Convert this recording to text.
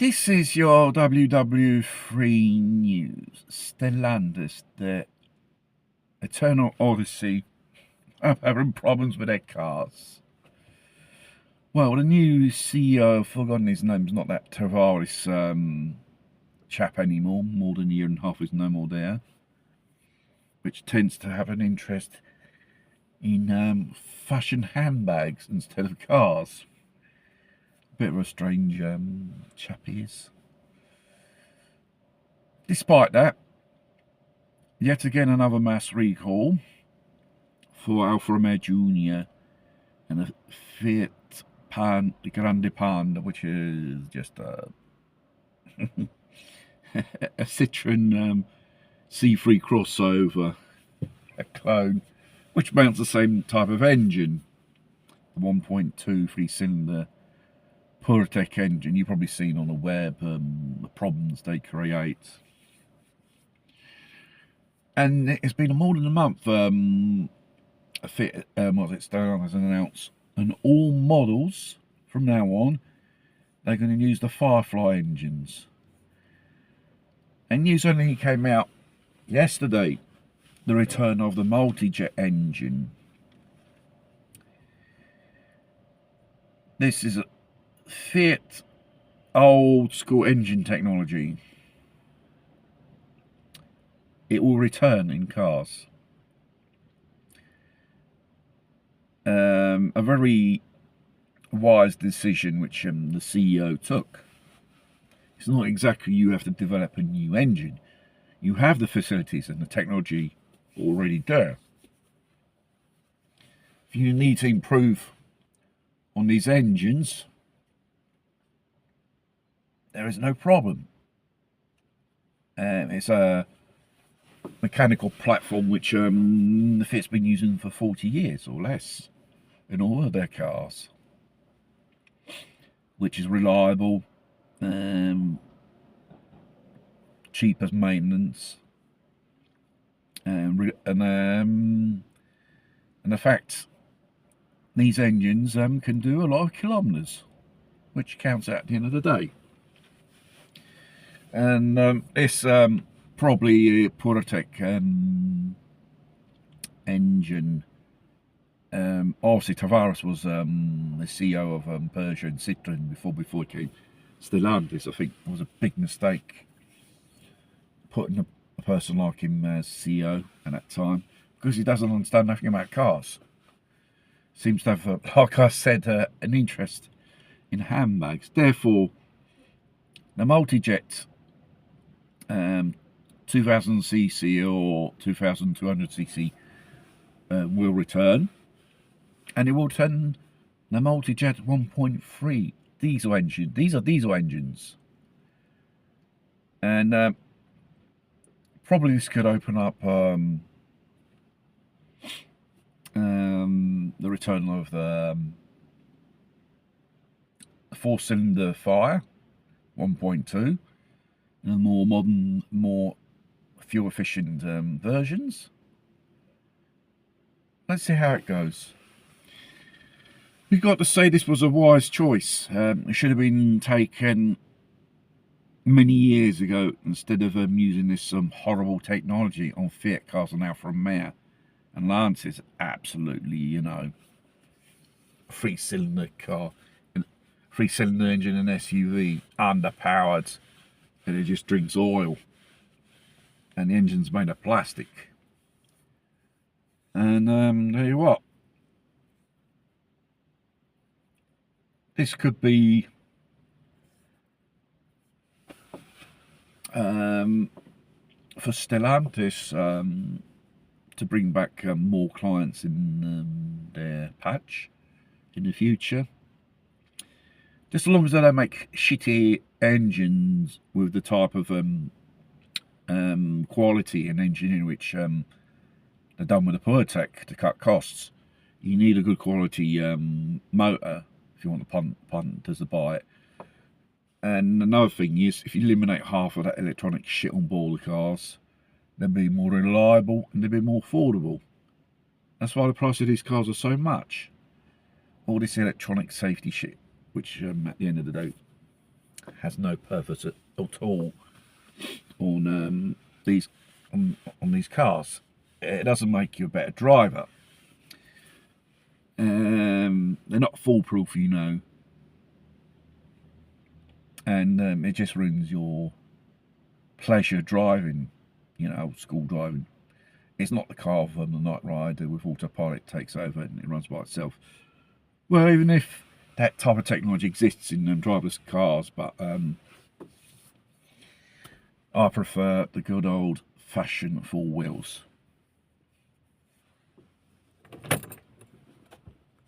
This is your WW3 news. Stellantis, the Eternal Odyssey, are having problems with their cars. Well, the new CEO, I've forgotten his name, is not that Tavares chap anymore. More than a year and a half is no more there. Which tends to have an interest in fashion handbags instead of cars. Bit of a strange chap he is. Despite that, yet again another mass recall for Alfa Romeo Junior and a Fiat Grande Panda, which is just a a Citroen C3 crossover, a clone, which mounts the same type of engine, the 1.2 3-cylinder PureTech engine. You've probably seen on the web the problems they create. And it's been more than a month. Stellantis has announced, and all models from now on, they're going to use the Firefly engines. And news only came out yesterday, the return of the multijet engine. This is a Fiat old school engine technology. It will return in cars. A very wise decision which the CEO took. It's not exactly you have to develop a new engine. You have the facilities and the technology already there. If you need to improve on these engines, there is no problem. It's a mechanical platform which the Fiat's been using for 40 years or less in all of their cars, which is reliable, cheap as maintenance, and the fact these engines can do a lot of kilometres, which counts out at the end of the day. And this probably PureTech engine. Obviously, Tavares was the CEO of Peugeot and Citroen before it came Stellantis. I think it was a big mistake putting a person like him as CEO at that time, because he doesn't understand nothing about cars. Seems to have, like I said, an interest in handbags. Therefore, the multijet 2000cc or 2200cc will return, and it will turn the multijet 1.3 diesel engine. These are diesel engines, and probably this could open up the return of the 4-cylinder fire 1.2 and more modern, more fuel efficient versions. Let's see how it goes. We've got to say this was a wise choice. It should have been taken many years ago instead of using this horrible technology on Fiat cars and Alfa Romeo. And Lance is absolutely, you know, a 3-cylinder car, 3-cylinder engine and SUV, underpowered, and it just drinks oil. And the engine's made of plastic. And tell you what, this could be for Stellantis to bring back more clients in their patch in the future. Just as long as they don't make shitty engines with the type of quality and engineering which they're done with the PureTech to cut costs. You need a good quality motor if you want the punters to buy it. And another thing is, if you eliminate half of that electronic shit on board the cars, they'll be more reliable and they'll be more affordable. That's why the price of these cars are so much. All this electronic safety shit, which at the end of the day has no purpose at all on these on these cars. It doesn't make you a better driver. They're not foolproof, you know, and it just ruins your pleasure driving, you know, old school driving. It's not the car from the Night Rider with autopilot takes over and it runs by itself. Well, even if that type of technology exists in driverless cars, but I prefer the good old fashioned four wheels.